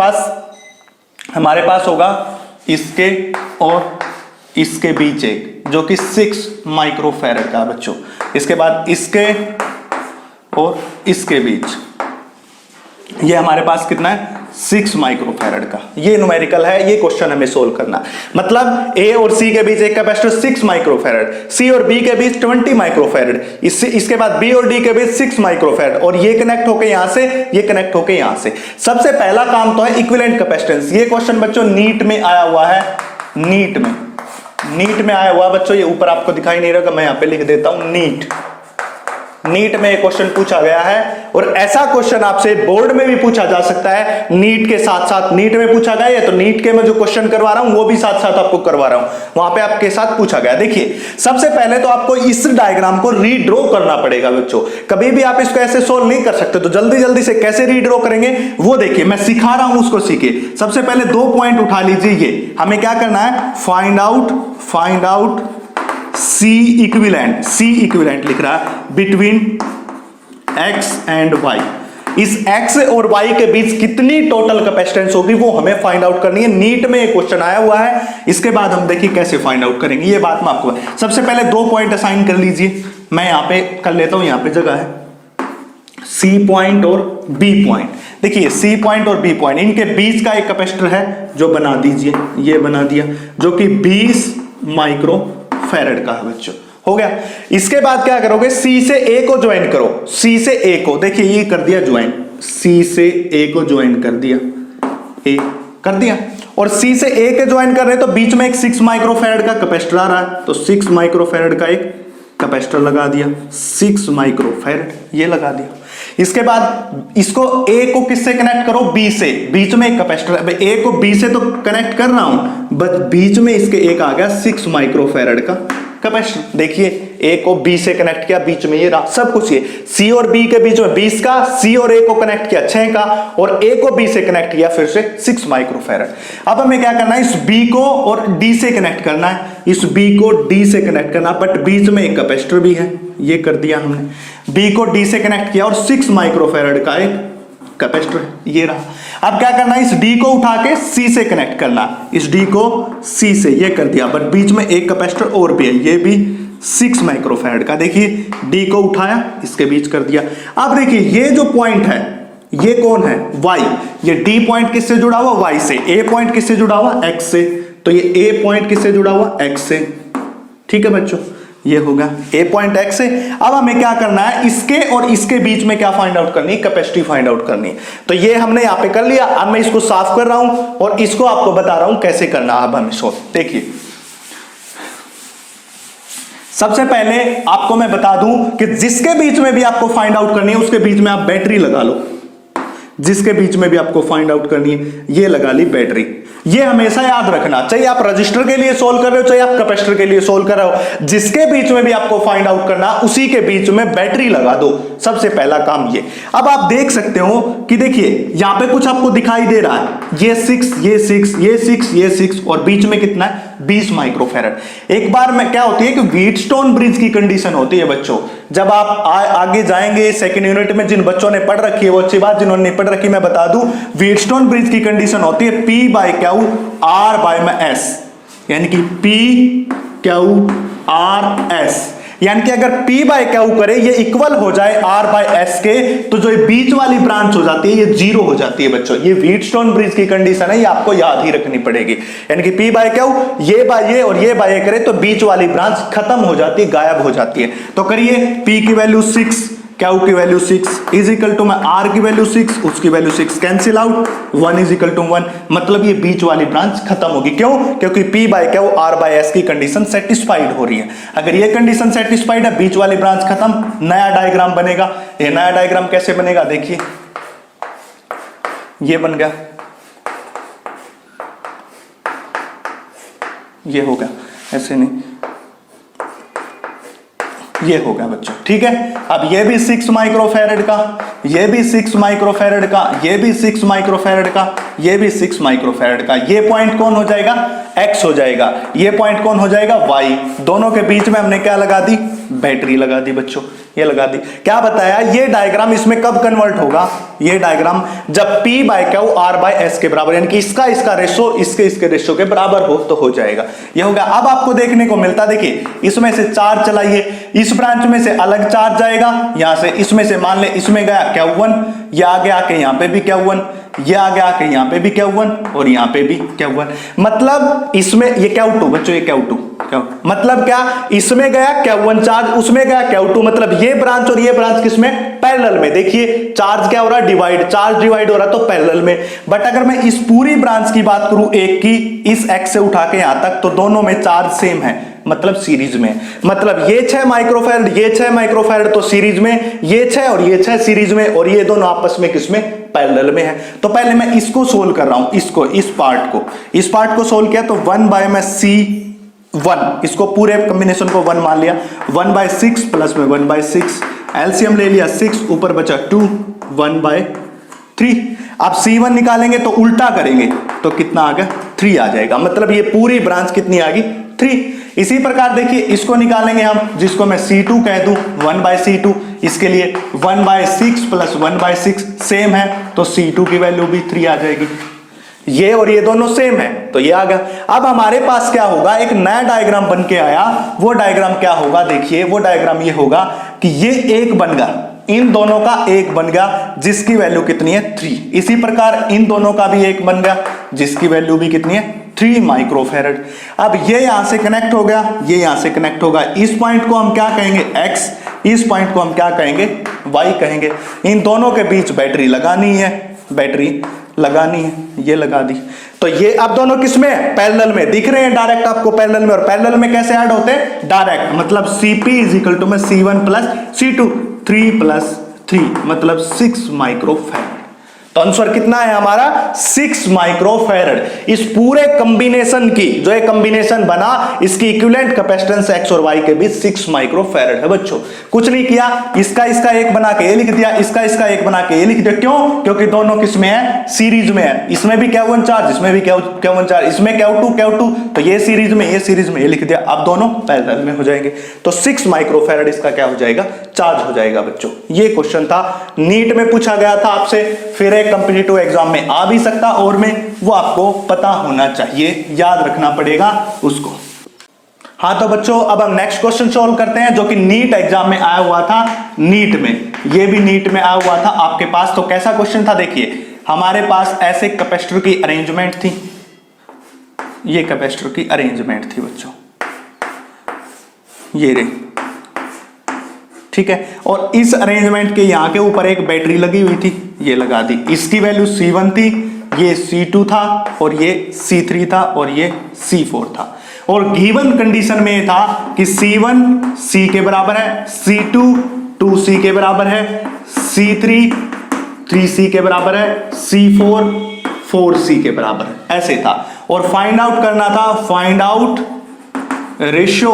पास होगा इसके और इसके बीच एक, जो कि 6 माइक्रोफैरड का बच्चों। इसके बाद इसके और इसके बीच, ये हमारे पास कितना है, 6 माइक्रोफैरड का। ये न्यूमेरिकल है, ये क्वेश्चन हमें सोल्व करना। मतलब A और C के बीच एक कैपेसिटर 6 माइक्रोफैरड, C और B के बीच 20 माइक्रोफैरड, इसके बाद B और D के बीच 6 माइक्रोफैरड, और ये कनेक्ट होके यहां से, ये कनेक्ट होके यहां से। सबसे पहला काम तो है इक्विवेलेंट कैपेसिटेंस। ये क्वेश्चन बच्चों नीट में आया हुआ है, नीट में आया हुआ बच्चों, ये ऊपर आपको दिखाई नहीं रहा, मैं यहां पे लिख देता हूं नीट में एक क्वेश्चन पूछा गया है। और ऐसा क्वेश्चन आपसे बोर्ड में भी पूछा जा सकता है, नीट के साथ साथ नीट में पूछा गया है, तो नीट के मैं जो क्वेश्चन करवा रहा हूं वो भी साथ साथ आपको करवा रहा हूं, वहां पे आपके साथ पूछा गया। देखिए सबसे पहले तो आपको इस डायग्राम को रीड्रॉ करना पड़ेगा बच्चों, कभी भी आप इसको ऐसे सोल्व नहीं कर सकते। तो जल्दी जल्दी से कैसे रीड्रॉ करेंगे वो देखिए, मैं सिखा रहा हूं, उसको सीखिए। सबसे पहले 2 पॉइंट उठा लीजिए, ये हमें क्या करना है, फाइंड आउट C इक्विवेलेंट लिख रहा है बिटवीन X एंड Y। इस x और y के बीच कितनी टोटल कैपेसिटेंस होगी वो हमें फाइंड आउट करनी है। नीट में एक क्वेश्चन आया हुआ है, इसके बाद हम देखिए कैसे फाइंड आउट करेंगे। ये बात मैं आपको सबसे पहले 2 पॉइंट असाइन कर लीजिए। मैं यहां पे कर लेता हूं, यहां पे जगह है C पॉइंट और B पॉइंट। देखिए C पॉइंट और B पॉइंट, इनके बीच का एक कैपेसिटर है जो बना दीजिए, ये बना दिया, जो कि 20 माइक्रो फैरेड का है बच्चों। हो गया। इसके बाद क्या करोगे, C से A को ज्वाइन करो, C से A को, देखिए ये कर दिया ज्वाइन, C से A को ज्वाइन कर दिया, A कर दिया, और C से A के ज्वाइन कर रहे हैं तो बीच में एक 6 माइक्रो फैरेड का कैपेसिटर आ रहा है, तो 6 माइक्रो फैरेड का एक कैपेसिटर लगा दिया, 6 माइक्रो फैरेड ये लगा दिया। इसके बाद इसको A को किससे कनेक्ट करो, B से, बीच में एक कैपेसिटर है, A को B से तो कनेक्ट कर रहा हूं, बस बीच में इसके एक आ गया 6 माइक्रो फैरेड का कैपेसिटर। देखिए A को B से कनेक्ट किया, बीच में ये रहा सब कुछ, ये C और B के बीच में 20 का, C और A को कनेक्ट किया 6 का, और A को B से कनेक्ट किया फिर से 6 माइक्रो फैरेड। अब हमें क्या करना है, इस B को और D से कनेक्ट करना है, इस B को D से कनेक्ट करना, बट बीच में एक कैपेसिटर भी है, ये कर दिया हमने। B को D से कनेक्ट किया और 6 माइक्रो फैरेड का एक कैपेसिटर ये रहा। अब क्या करना है, इस D को उठा के C से कनेक्ट करना, इस D को C से ये कर दिया, बट बीच में एक कैपेसिटर और भी है, ये भी 6 माइक्रो फैरेड का। देखिए D को उठाया, इसके बीच कर दिया। अब देखिए ये जो पॉइंट है ये कौन है, Y, ये D पॉइंट किससे जुड़ा हुआ, Y से, A पॉइंट किससे जुड़ा हुआ, X से, तो ये A पॉइंट किससे जुड़ा हुआ, X से। ठीक है बच्चों, ये होगा A पॉइंट X से। अब हमें क्या करना है, इसके और इसके बीच में क्या फाइंड आउट करनी है, कैपेसिटी फाइंड आउट करनी है। तो ये हमने यहां पे कर लिया। अब मैं इसको साफ कर रहा हूं और इसको आपको बता रहा हूं कैसे करना। अब हम इसको देखिए, सबसे पहले आपको मैं बता दूं कि जिसके बीच में भी आपको फाइंड आउट करनी है उसके बीच में आप बैटरी लगा लो, जिसके बीच में भी आपको फाइंड आउट करनी है ये लगा ली बैटरी। ये हमेशा याद रखना, चाहे आप रजिस्टर के लिए सोल्व कर रहे हो चाहे आप कैपेसिटर के लिए सोल्व कर रहे हो, जिसके बीच में भी आपको फाइंड आउट करना उसी के बीच में बैटरी लगा दो, सबसे पहला काम ये। अब आप देख सकते हो कि देखिए यहां पे कुछ आपको दिखाई दे रहा है, ये 6 ये 6 ये 6 ये 6 और बीच में कितना है 20 माइक्रो फैरेड। एक बार में क्या होती है कि व्हीटस्टोन ब्रिज की कंडीशन होती है बच्चों, जब आप आगे जाएंगे सेकंड यूनिट में, जिन बच्चों ने पढ़ रखी है वो अच्छी बात, जिन्होंने नहीं पढ़ रखी मैं बता दूं, व्हीटस्टोन ब्रिज की कंडीशन होती है P by Q R by में S, यानी कि P क्यू R S, यानी कि अगर P बाय क्यू करे ये इक्वल हो जाए R बाय S के, तो जो बीच वाली ब्रांच हो जाती है ये जीरो हो जाती है बच्चों। ये व्हीटस्टोन ब्रिज की कंडीशन है, ये आपको याद ही रखनी पड़ेगी। यानी कि P बाय क्यू ये बाय ये और ये बाय ये करे तो बीच वाली ब्रांच खत्म हो जाती है, गायब हो जाती है। तो करिए, P की वैल्यू 6, क्यू की वैल्यू 6 इज इक्वल टू में R की वैल्यू 6, उसकी value 6 cancel out, 1 is equal to 1, मतलब ये बीच वाली ब्रांच खत्म होगी। क्यों? क्योंकि P by Q R by S की कंडीशन सेटिस्फाइड हो रही है। अगर ये कंडीशन सेटिस्फाइड है, बीच वाली ब्रांच खत्म, नया डायग्राम बनेगा। ये नया डायग्राम कैसे बनेगा, देखिए ये बन गया, ये हो गया, ऐसे नहीं, ये हो गया बच्चों। ठीक है, अब ये भी 6 माइक्रो फैरेड का, ये भी 6 माइक्रो फैरेड का, ये भी 6 माइक्रो फैरेड का, ये भी 6 माइक्रो फैरेड का। ये पॉइंट कौन हो जाएगा, X हो जाएगा। ये पॉइंट कौन हो जाएगा, Y। दोनों के बीच में हमने क्या लगा दी, बैटरी लगा दी बच्चों, ये लगा दी। क्या बताया, ये डायग्राम इसमें कब कन्वर्ट होगा, ये डायग्राम जब P by Q R by S के बराबर, यानी कि इसका रेशो इसके रेशो के बराबर हो तो हो जाएगा। ये हो गया। अब आपको देखने को मिलता, देखिए इसमें से चार्ज चलाइए, इस ब्रांच में से अलग चार्ज जाएगा, यहां से इसमें से मान ले इसमें गया Q1, ये आगे आके यहां पे भी Q1, ये आगे आके यहां पे भी Q1 और यहां पे भी Q1, मतलब इसमें ये Q2 बच्चों, ये Q2 मतलब क्या, इसमें गया Q1 चार्ज, उसमें गया Q2, मतलब ये ब्रांच और ये ब्रांच किसमें, पैरेलल में। देखिए चार्ज क्या हो रहा है, डिवाइड, चार्ज डिवाइड हो रहा है तो पैरेलल में। बट अगर मैं इस पूरी ब्रांच की बात करूं एक की, इस X से उठा के यहां तक, तो दोनों में चार्ज सेम है, मतलब सीरीज में। मतलब ये 6 माइक्रोफैरेड, ये 6 माइक्रोफैरेड तो सीरीज में, ये 6 और ये 6 सीरीज में, और ये दोनों आपस में किसमें, पैरेलल में है। तो पहले मैं इसको सोल्व कर रहा हूं, इसको, इस पार्ट को सोल्व किया तो 1 बाय में C1, इसको पूरे कॉम्बिनेशन को 1 मान लिया, 1 बाय 6 प्लस में 1 बाय 6, एलसीएम ले लिया 6, ऊपर बचा 2, 1 बाय 3। आप C1 निकालेंगे तो उल्टा करेंगे तो कितना आ गया, 3 आ जाएगा, मतलब ये पूरी ब्रांच कितनी आ गई, 3। इसी प्रकार देखिए इसको निकालेंगे हम, जिसको मैं C2 कह दूं, 1 बाय C2, इसके लिए 1/6 प्लस 1/6 सेम है, तो C2 की वैल्यू भी 3 आ जाएगी। ये और ये दोनों सेम है तो ये आ गया। अब हमारे पास क्या होगा, एक नया डायग्राम बन के आया। वो डायग्राम क्या होगा, देखिए वो डायग्राम ये होगा कि ये एक बन गया, इन दोनों का एक बन गया जिसकी वैल्यू कितनी है 3। इसी प्रकार इन दोनों का भी एक बन गया जिसकी वैल्यू भी कितनी है 3 माइक्रोफैरड। अब ये यहां से कनेक्ट हो गया, ये यहां से कनेक्ट होगा। इस पॉइंट को हम क्या कहेंगे x, इस पॉइंट को हम क्या कहेंगे y कहेंगे। इन दोनों के बीच बैटरी लगानी है, बैटरी लगानी है, ये लगा दी। तो ये अब दोनों किसमें है, पैरेलल में दिख रहे हैं डायरेक्ट आपको पैरेलल में। और पैरेलल में कैसे ऐड होते हैं, डायरेक्ट, मतलब Cp इज इक्वल टू में C1 प्लस C2, 3 प्लस 3 मतलब 6 माइक्रोफैरड। तो आंसर कितना है हमारा 6 माइक्रोफैरड। इस पूरे कॉम्बिनेशन की जो एक कॉम्बिनेशन बना, इसकी इक्विवेलेंट कैपेसिटेंस x और y के बीच 6 माइक्रोफैरड है बच्चों। कुछ नहीं किया, इसका एक बना के ये लिख दिया, इसका एक बना के ये लिख दिया। क्यों, क्योंकि दोनों किसमें है, सीरीज में है। इसमें भी Q1 चार्ज, इसमें भी Q1 चार्ज, इसमें Q2 तो ये सीरीज में ये लिख दिया। अब दोनों पैरेलल में हो जाएंगे तो 6 माइक्रोफैरड इसका क्या हो जाएगा, चार्ज हो जाएगा बच्चों। ये क्वेश्चन था, नीट में पूछा गया था आपसे, फिर एक कॉम्पिटिटिव एग्जाम में आ भी सकता और में, वो आपको पता होना चाहिए, याद रखना पड़ेगा उसको। हाँ तो बच्चों अब हम नेक्स्ट क्वेश्चन सॉल्व करते हैं जो कि नीट एग्जाम में आया हुआ था। नीट में, ये भी नीट में आया हुआ था आपके पास। तो कैसा क्वेश्चन था, देखिए हमारे पास ऐसे कैपेसिटर की अरेंजमेंट थी, ये कैपेसिटर की अरेंजमेंट थी बच्चों, ये रे, ठीक है। और इस अरेंजमेंट के यहां के ऊपर एक बैटरी लगी हुई थी, ये लगा दी। इसकी वैल्यू C1 थी, ये C2 था, और ये C3 था, और ये C4 था। और गिवन कंडीशन में था कि C1 C के बराबर है, C2 2C के बराबर है, C3 3C के बराबर है, C4 4C के बराबर है, ऐसे था। और फाइंड आउट करना था, find out ratio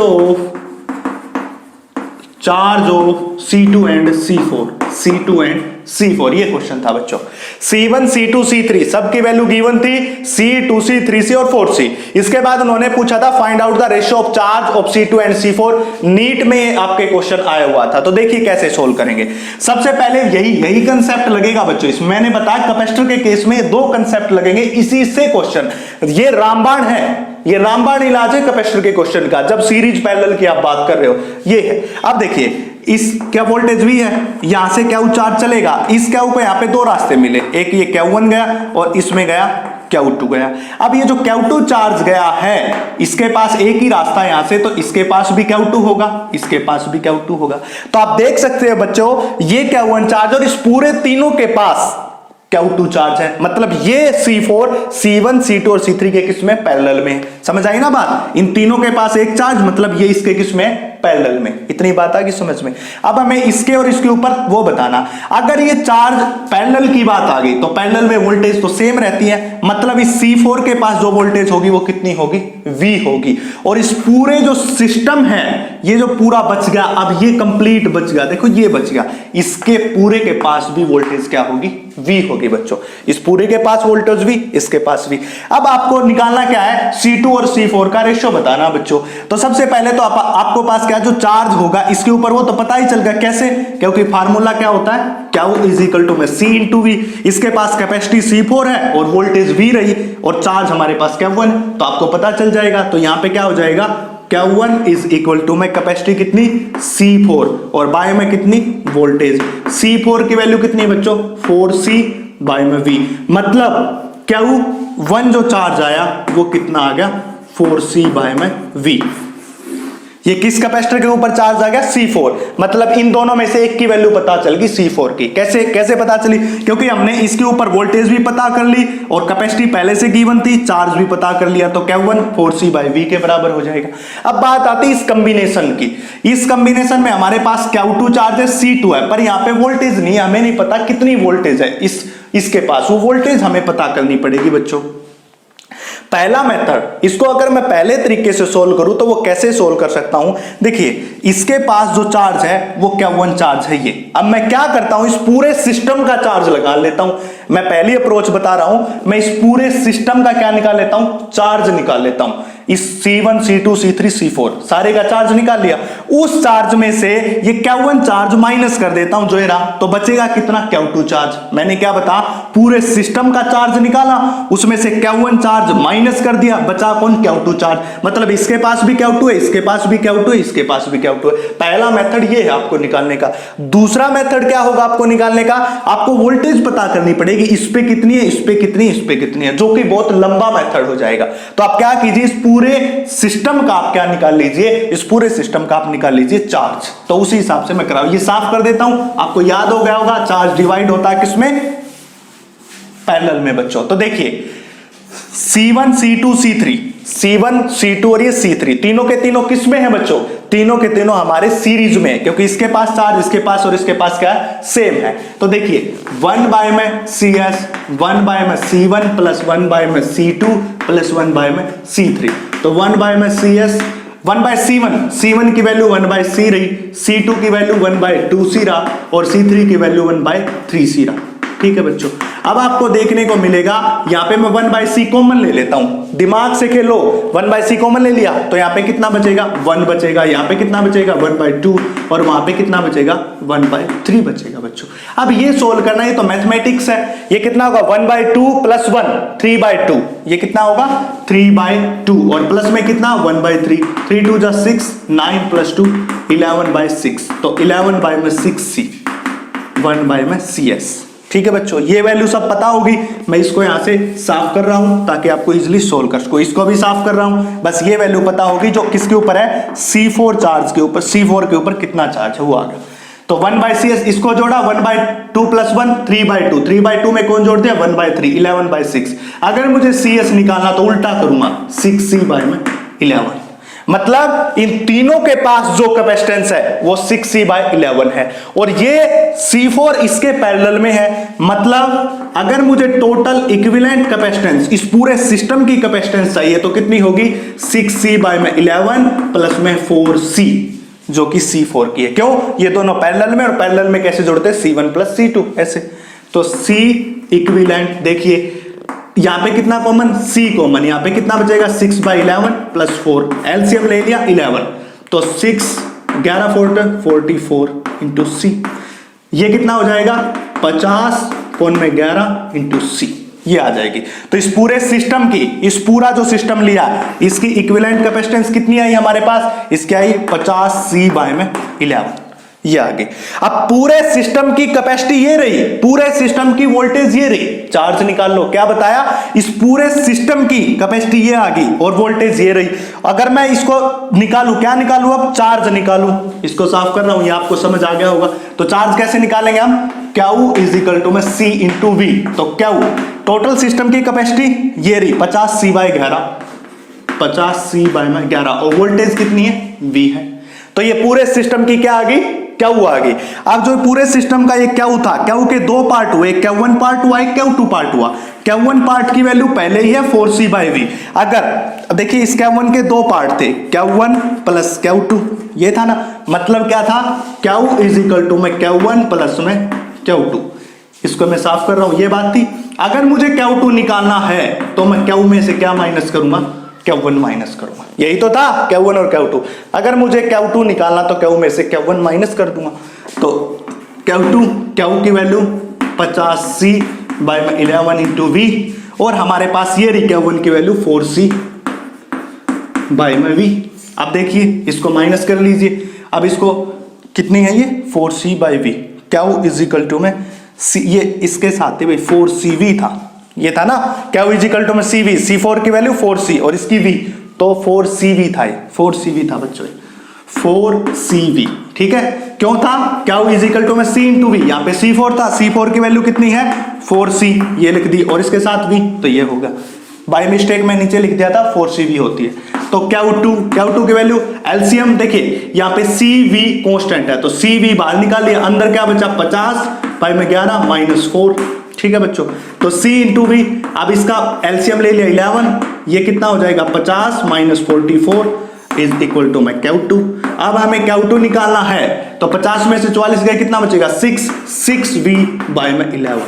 of charge of C2 and C4, ये क्वेश्चन था बच्चों। C1 C2 C3 सबकी वैल्यू गिवन थी, C 2C 3C और 4C। इसके बाद उन्होंने पूछा था find out the ratio of charge of C2 and C4। NEET में आपके क्वेश्चन आया हुआ था। तो देखिए कैसे सोल्व करेंगे। सबसे पहले यही कंसेप्ट लगेगा बच्चों इसमें। मैंने बताया कैपेसिटर के केस में 2 कंसेप्ट लगेंगे, इसी से क्वेश्चन, ये रामबाण है, ये रामबाण इलाज है कैपेसिटर के क्वेश्चन का, जब सीरीज पैरेलल की आप बात कर रहे हो, ये है। अब देखिए इस क्या वोल्टेज भी है, यहां से Q चार्ज चलेगा, इस Q को यहां पे 2 रास्ते मिले, एक ये Q1 गया और इसमें गया Q2 गया। अब ये जो Q2 चार्ज गया है, इसके पास एक ही रास्ता यहां से, तो इसके पास भी Q2 होगा, इसके पास भी Q2 होगा। तो आप देख सकते हैं बच्चों, ये Q1 चार्ज और इस पूरे तीनों के पास Q2 चार्ज है, मतलब ये C4 C1 C2 और C3 के किस में, पैरेलल में। समझ आई ना बात, इन तीनों के पास एक चार्ज, मतलब ये इसके किस में, पैरेलल में। इतनी बात आ गई समझ में। अब हमें इसके और इसके ऊपर वो बताना, अगर ये चार्ज पैरेलल की बात आ गई तो पैरेलल में वोल्टेज तो सेम रहती है, मतलब इस C4 के पास जो वोल्टेज होगी वो कितनी होगी, V होगी। और इस पूरे जो सिस्टम है, ये जो पूरा बच गया, अब ये कंप्लीट बच गया, देखो ये बच गया, इसके पूरे के पास भी वोल्टेज क्या होगी, V होगी बच्चों। इस पूरे के पास वोल्टेज V, इसके पास V। अब आपको निकालना क्या है, C2 और C4 का रेशियो बताना बच्चों। तो सबसे पहले तो आपको पास क्या, जो चार्ज होगा इसके ऊपर वो तो पता ही चल गया, कैसे, क्योंकि फार्मूला क्या होता है, Q इज इक्वल टू में C इंटू V। इसके पास कैपेसिटी C4 है और वोल्टेज V रही और चार्ज हमारे पास Q1, तो आपको पता चल जाएगा। तो यहां पे क्या हो जाएगा, Q1 इज इक्वल टू में कैपेसिटी कितनी, C4, और बाय में कितनी, वोल्टेज। C4 की वैल्यू कितनी बच्चों, 4C बाय में V, मतलब Q1 जो चार्ज आया वो कितना आ गया, 4C बाय में V। ये किस कैपेसिटर के ऊपर चार्ज आ गया, C4, मतलब इन दोनों में से एक की वैल्यू पता चल गई C4 की। कैसे पता चली, क्योंकि हमने इसके ऊपर वोल्टेज भी पता कर ली और कैपेसिटी पहले से गिवन थी, चार्ज भी पता कर लिया, तो Q1 4C बाय V के बराबर हो जाएगा। अब बात आती है इस कॉम्बिनेशन की। इस कॉम्बिनेशन में हमारे पास Q2 चार्ज है, C2 है, पर यहाँ पे वोल्टेज नहीं है, हमें नहीं पता कितनी वोल्टेज है इसके पास, वो वोल्टेज हमें पता करनी पड़ेगी बच्चों। पहला मेथड, इसको अगर मैं पहले तरीके से सोल्व करूं तो वो कैसे सोल्व कर सकता हूं, देखिए इसके पास जो चार्ज है वो Q1 चार्ज है ये। अब मैं क्या करता हूं, इस पूरे सिस्टम का चार्ज लगा लेता हूं। मैं पहली अप्रोच बता रहा हूं, मैं इस पूरे सिस्टम का क्या निकाल लेता हूं, चार्ज निकाल लेता हूं। इस C1 C2 C3 C4 सारे का चार्ज निकाल लिया। उस चार्ज में से ये Q1 चार्ज माइनस कर देता हूं जो ये रहा, तो बचेगा कितना Q2 चार्ज। मैंने क्या बता पूरे सिस्टम का चार्ज निकाला, उसमें से Q1 चार्ज माइनस कर दिया, बचा कौन Q2 चार्ज। मतलब इसके पास भी Q2 है, इसके पास भी Q2 है, इसके पास भी Q2 है। पहला मेथड ये है आपको निकालने का। दूसरा मेथड क्या होगा आपको निकालने का, आपको वोल्टेज पता करनी पड़ेगी, इस पे कितनी है, इस पे कितनी, इस पे कितनी है, जो कि बहुत लंबा मेथड हो जाएगा। तो आप क्या कीजिए, इस पूरे सिस्टम का आप क्या निकाल लीजिए, इस पूरे सिस्टम का आप निकाल लीजिए चार्ज। तो उसी हिसाब से मैं कराऊं, ये साफ कर देता हूं, आपको याद हो गया होगा चार्ज डिवाइड होता है किसमें, पैरेलल में बच्चों। तो देखिए C1 C2 C3, C1 C2 और ये C3 तीनों के तीनों किस में है बच्चों, तीनों के तीनों हमारे सीरीज में है, क्योंकि इसके पास चार्ज इसके पास और इसके पास क्या है, सेम है। तो देखिए 1 बाय में CS, 1 बाय में C1 प्लस 1 बाय में C2 प्लस 1 बाय में C3। तो 1 बाय में CS, 1 बाय C1 की वैल्यू 1 बाय C रही, C2 की वैल्यू 1 बाय 2C रहा और C3 की वैल्यू 1 बाय 3C रहा। ठीक है बच्चों, अब आपको देखने को मिलेगा यहां पे मैं 1 बाय C कॉमन ले लेता हूं, दिमाग से खेलो। 1 बाय C कॉमन ले लिया तो यहां पे कितना बचेगा, 1 बचेगा, यहां पे कितना बचेगा 1 बाय 2 और वहां पे कितना बचेगा 1 बाय 3 बचेगा बच्चों। अब ये सोल्व करना है, तो मैथमेटिक्स है, ये कितना होगा 1 बाय 2 प्लस 1 3 बाय 2, ये कितना होगा 3 बाय 2 और प्लस में कितना 1 बाय 3, 3 2 जा 6, 9 प्लस 2 11 बाय 6, तो 11 बाय में 6C, 1 बाय में CS। ठीक है बच्चों, ये वैल्यू सब पता होगी, मैं इसको यहां से साफ कर रहा हूं ताकि आपको इजीली सोल्व कर सको। इसको भी साफ कर रहा हूं, बस ये वैल्यू पता होगी जो किसके ऊपर है, C4 चार्ज के ऊपर, C4 के ऊपर कितना चार्ज है वो आ गया। तो 1 बाय CS इसको जोड़ा, 1 बाय 2 प्लस 1 3 बाय 2, 3 बाय 2 में कौन जोड़ दिया 1 बाय 3, 11 बाय 6। अगर मुझे CS निकालना तो उल्टा करूंगा, 6C बाय में 11। मतलब इन तीनों के पास जो कैपेसिटेंस है वो 6C बाय 11 है और ये C4 इसके पैरेलल में है। मतलब अगर मुझे टोटल इक्विवेलेंट कैपेसिटेंस इस पूरे सिस्टम की कैपेसिटेंस चाहिए तो कितनी होगी, 6C बाय में 11 प्लस में 4C जो कि C4 की है। क्यों, ये दोनों पैरेलल में, और पैरेलल में कैसे जोड़ते हैं, C1 प्लस C2 ऐसे। तो C इक्विवेलेंट देखिए यहां पे कितना कॉमन, C कॉमन, यहां पे कितना बचेगा 6 बाय 11 प्लस 4, एलसीएम ले लिया 11, तो 6 11 44 इंटू C, ये कितना हो जाएगा 50 पौन में 11 इंटू C, ये आ जाएगी। तो इस पूरे सिस्टम की, इस पूरा जो सिस्टम लिया इसकी इक्विवेलेंट कैपेसिटेंस कितनी आई हमारे पास, इसकी आई 50C बाय में 11, ये आ गई। अब पूरे सिस्टम की कैपेसिटी ये रही, पूरे सिस्टम की वोल्टेज ये रही, चार्ज निकाल लो। क्या बताया, इस पूरे सिस्टम की कैपेसिटी ये आ गई और वोल्टेज ये रही। अगर मैं इसको निकालूं, क्या निकालूं, अब चार्ज निकालूं, इसको साफ कर रहा हूं, ये आपको समझ आ गया होगा। तो चार्ज कैसे निकालेंगे हम, Q इज इक्वल टू में C इंटू V। तो Q टोटल सिस्टम की कैपेसिटी ये रही 50C बाय 11, 50C बाय में 11 और वोल्टेज कितनी है V है। तो ये पूरे सिस्टम की क्या आ गई, Q आ गई। अब जो पूरे सिस्टम का ये Q था, Q के दो पार्ट हुए, Q1 पार्ट हुआ, एक Q2 पार्ट हुआ। Q1 पार्ट की वैल्यू पहले ही है 4C बाय V। अगर देखिए इस Q1 के दो पार्ट थे, Q1 प्लस Q2, ये था ना, मतलब क्या था, Q इज इक्वल टू में Q1 प्लस में Q2। इसको मैं साफ कर रहा हूं, ये बात थी। अगर मुझे Q2 निकालना है तो मैं Q में से क्या माइनस करूंगा, Q1 माइनस करूंगा। यही तो था Q1 और Q2। अगर मुझे Q2 निकालना तो Q में से Q1 माइनस कर दूंगा। तो Q की value 50C bye 11 into V और हमारे पास ये रही Q1 की वैल्यू 4C बाय में V। अब देखिए इसको माइनस कर लीजिए, अब इसको कितनी है ये 4C by V। Q is equal to में C, ये इसके साथ ही भाई 4CV था, ये था ना Q इज इक्वल टू में CV, C4 की वैल्यू 4C और इसकी V, तो 4CV था, 4CV था बच्चों, 4CV। ठीक है, क्यों था, Q इज इक्वल टू में C इंटू V, यहाँ पे C4 था, C4 की वैल्यू कितनी है 4C, ये लिख दी और इसके साथ V, तो ये होगा। बाय मिस्टेक में नीचे लिख दिया था 4CV होती है। तो Q2 की वैल्यू एलसीएम देखिए, यहाँ पे CV कांस्टेंट है तो CV बाहर निकाल लिया, अंदर क्या बचा 50 बाय में 11 माइनस 4। ठीक है बच्चों, तो C इंटू V, अब इसका एलसीएम ले लिया 11, ये कितना हो जाएगा 50 माइनस 44 इज इक्वल टू में Q2। अब हमें Q2 निकालना है तो 50 में से 44 गए, कितना बचेगा 6V बाय में 11।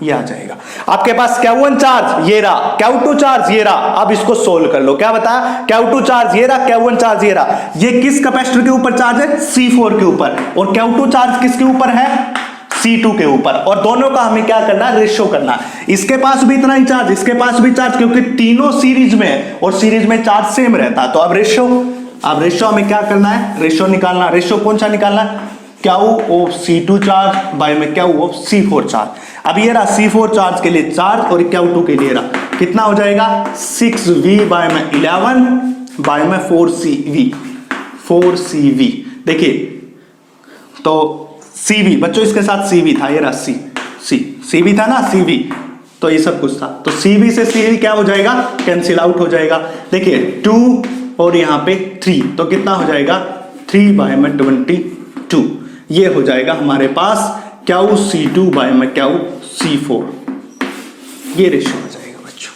ये आ जाएगा। आपके पास Q1 चार्ज ये रहा, Q2 चार्ज ये रहा। अब इसको सोल्व कर लो। क्या बताया? Q2 चार्ज ये रहा, Q1 चार्ज ये रहा। ये किस कैपेसिटर के ऊपर चार्ज है? C4 के ऊपर। और Q2 चार्ज किसके ऊपर है? C2 के ऊपर। और दोनों का हमें क्या करना है? रेशियो करना है। इसके पास भी इतना ही चार्ज, इसके पास भी चार्ज, क्योंकि तीनों सीरीज में है और सीरीज में चार्ज सेम रहता है। तो अब रेशियो हमें क्या करना है? रेशियो निकालना। रेशियो कौन सा निकालना है? Q of C2 charge by में Q ऑफ C4 चार्ज। अब ये रहा C4 चार्ज के लिए चार्ज और Q2 के लिए रहा, कितना हो जाएगा? 6V बाय में 11 बाय में 4CV। देखिए तो CV बच्चों इसके साथ CV था, ये रहा CV था ना, CV तो ये सब कुछ था। तो CV से CV क्या हो जाएगा? कैंसिल आउट हो जाएगा। देखिए 2 और यहाँ पे 3, तो कितना हो जाएगा? 3 बाय में 22। ये हो जाएगा हमारे पास QC2 बाय में QC4। ये रेशियो हो जाएगा बच्चों।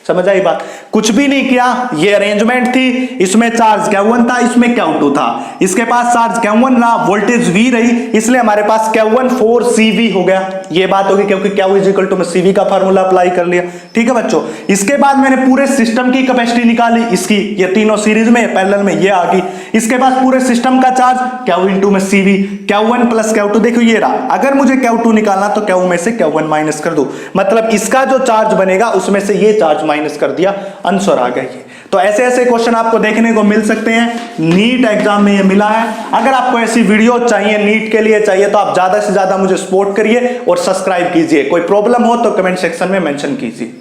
समझ आई बात? कुछ भी नहीं किया, ये अरेंजमेंट थी। इसमें चार्ज Q1 था, इसमें Q2 था। इसके पास चार्ज Q1 रहा, वोल्टेज V रही, इसलिए हमारे पास Q1 4CV हो गया। ये बात होगी क्योंकि Q इज इक्वल टू में CV का फार्मूला अप्लाई कर लिया। ठीक है बच्चों। इसके बाद मैंने पूरे सिस्टम की कैपेसिटी निकाली, इसकी ये तीनों सीरीज में पैरेलल में ये आ गई। इसके बाद पूरे सिस्टम का चार्ज Q इंटू में CV, Q1 प्लस Q2। देखो ये रहा। अगर मुझे Q2 निकालना तो Q में से Q1 माइनस कर दो, मतलब इसका जो चार्ज बनेगा उसमें से ये चार्ज माइनस कर दिया, आंसर आ गया ये। तो ऐसे ऐसे क्वेश्चन आपको देखने को मिल सकते हैं। नीट एग्जाम में ये मिला है। अगर आपको ऐसी वीडियो चाहिए, नीट के लिए चाहिए, तो आप ज्यादा से ज्यादा मुझे सपोर्ट करिए और सब्सक्राइब कीजिए। कोई प्रॉब्लम हो तो कमेंट सेक्शन में मेंशन कीजिए।